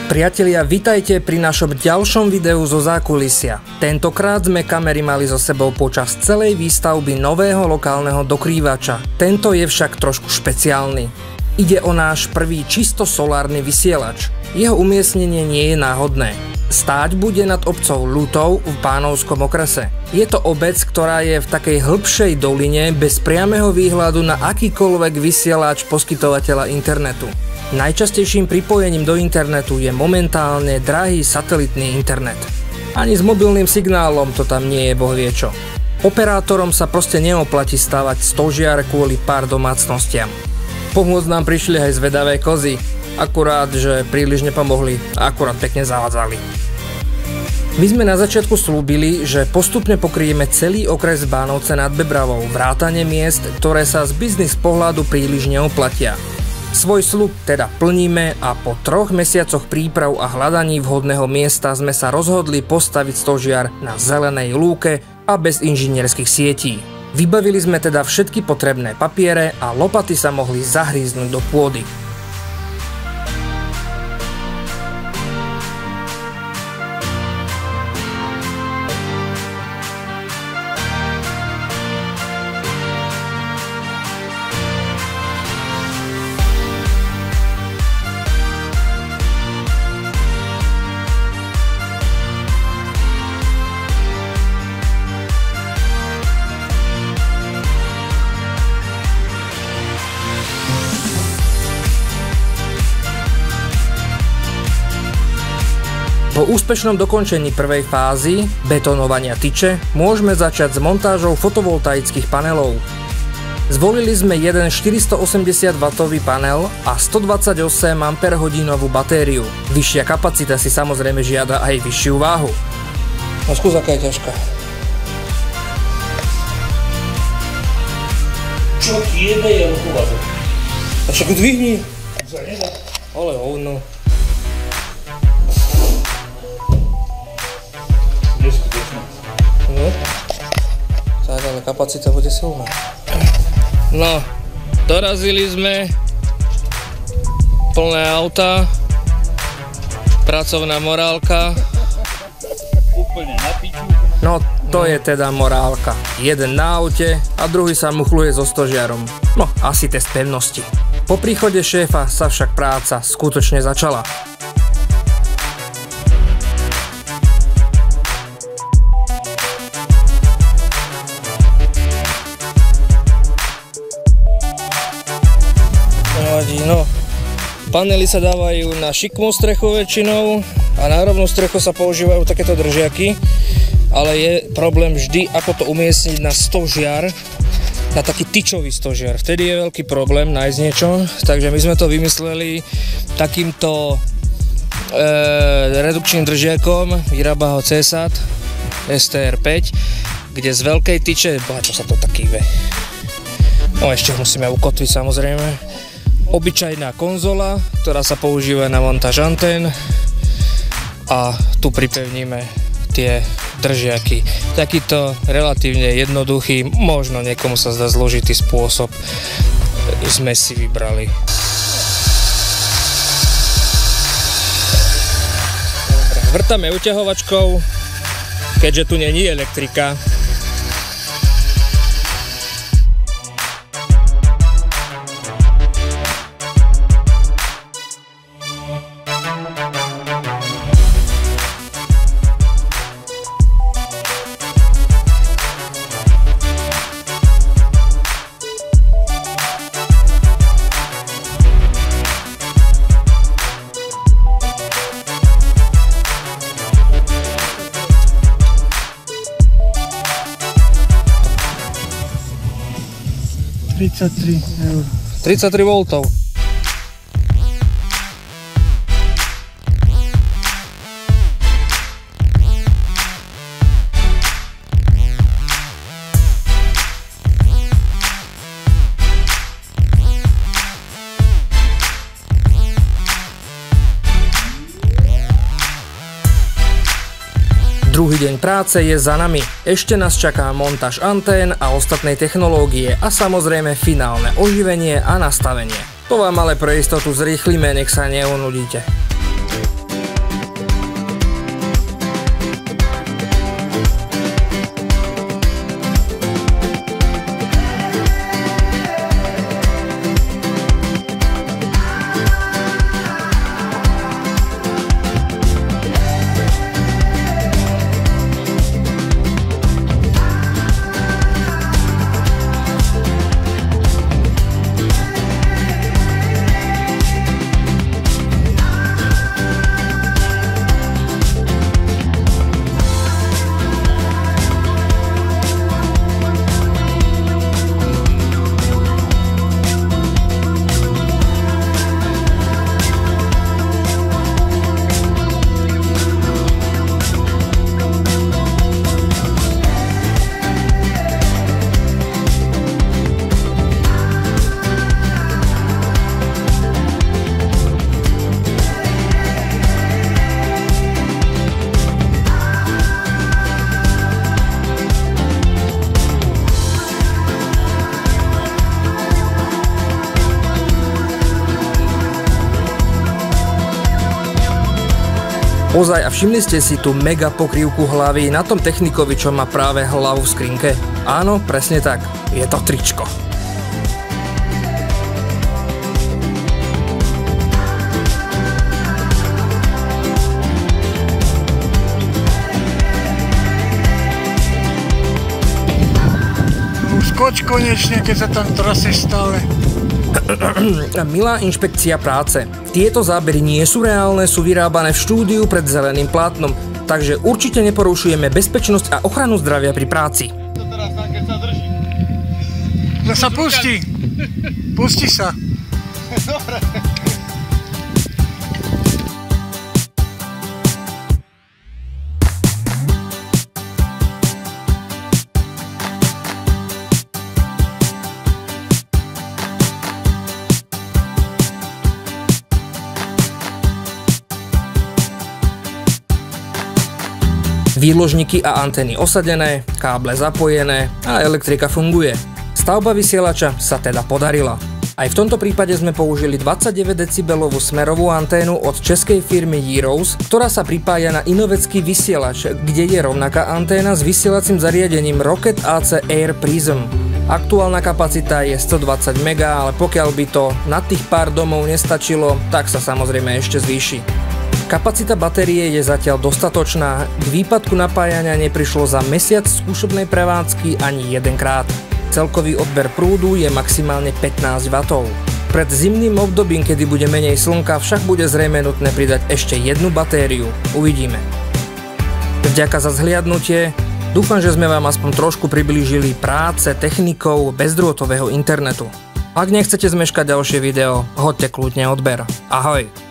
Priatelia, vitajte pri našom ďalšom videu zo zákulisia. Tentokrát sme kamery mali so sebou počas celej výstavby nového lokálneho dokrývača. Tento je však trošku špeciálny. Ide o náš prvý čisto solárny vysielač. Jeho umiestnenie nie je náhodné. Stáť bude nad obcov Ľutov v Pánovskom okrese. Je to obec, ktorá je v takej hĺbšej doline bez priameho výhľadu na akýkoľvek vysielač poskytovateľa internetu. Najčastejším pripojením do internetu je momentálne drahý satelitný internet. Ani s mobilným signálom to tam nie je bohvie čo. Operátorom sa proste neoplatí stavať stožiar kvôli pár domácnostiam. Pomôcť nám prišli aj zvedavé kozy, akurát, že príliš nepomohli, akurát pekne zavádzali. My sme na začiatku slúbili, že postupne pokryjeme celý okres Bánovce nad Bebravou, vrátane miest, ktoré sa z biznis pohľadu príliš neoplatia. Svoj sľub teda plníme a po 3 mesiacoch príprav a hľadaní vhodného miesta sme sa rozhodli postaviť stožiar na zelenej lúke a bez inžinierských sietí. Vybavili sme teda všetky potrebné papiere a lopaty sa mohli zahríznúť do pôdy. Po úspešnom dokončení prvej fázy, betonovania tyče, môžeme začať s montážou fotovoltaických panelov. Zvolili sme jeden 480W panel a 128 Ah batériu. Vyššia kapacita si samozrejme žiada aj vyššiu váhu. No skús, aká je ťažká. Čo ti jebe je rukovazok? A však dvihni. Sa nedá. Ale hovno. No, tak, ale kapacita bude silná. No, dorazili sme, plné auta, pracovná morálka. Úplne na piču. No, to je teda morálka. Jeden na aute a druhý sa muchluje so stožiarom. No, asi test pevnosti. Po príchode šéfa sa však práca skutočne začala. No, panely sa dávajú na šikmú strechu väčšinou a na rovnú strechu sa používajú takéto držiaky, ale je problém vždy, ako to umiestniť na stožiar, na taký tyčový stožiar. Vtedy je veľký problém nájsť niečo, takže my sme to vymysleli takýmto redukčným držiakom, vyrába ho CSAT STR5, kde z veľkej tyče, čo sa to taký ve. No ešte ho musíme ukotviť samozrejme. Obyčajná konzola, ktorá sa používa na montáž antén a tu pripevníme tie držiaky. Takýto relatívne jednoduchý, možno niekomu sa zdá zložitý spôsob sme si vybrali. Dobre, vrtáme uťahovačkou, keďže tu nie je elektrika. €33. 33 V. Druhý deň práce je za nami. Ešte nás čaká montáž antén a ostatnej technológie a samozrejme finálne oživenie a nastavenie. To vám ale pre istotu zrýchlime, nech sa neunudíte. Ozaj, a všimli ste si tú mega pokrývku hlavy na tom technikovi, čo má práve hlavu v skrinke? Áno, presne tak, je to tričko. Skoč konečne, keď sa tam traseš stále. Milá inšpekcia práce. Tieto zábery nie sú reálne, sú vyrábané v štúdiu pred zeleným plátnom, takže určite neporušujeme bezpečnosť a ochranu zdravia pri práci. To teraz tam, keď sa drží. No sa pustí. Pustí sa. Dobre. Výložníky a antény osadené, káble zapojené a elektrika funguje. Stavba vysielača sa teda podarila. Aj v tomto prípade sme použili 29 decibelovú smerovú anténu od českej firmy Heroes, ktorá sa pripája na inovecký vysielač, kde je rovnaká anténa s vysielacím zariadením Rocket AC Air Prism. Aktuálna kapacita je 120 MB, ale pokiaľ by to na tých pár domov nestačilo, tak sa samozrejme ešte zvýši. Kapacita batérie je zatiaľ dostatočná, k výpadku napájania neprišlo za mesiac skúšobnej prevádzky ani jedenkrát. Celkový odber prúdu je maximálne 15 W. Pred zimným obdobím, kedy bude menej slnka, však bude zrejme nutné pridať ešte jednu batériu. Uvidíme. Vďaka za zhliadnutie, dúfam, že sme vám aspoň trošku priblížili práce technikov bezdrôtového internetu. Ak nechcete zmeškať ďalšie video, hoďte kľudne odber. Ahoj!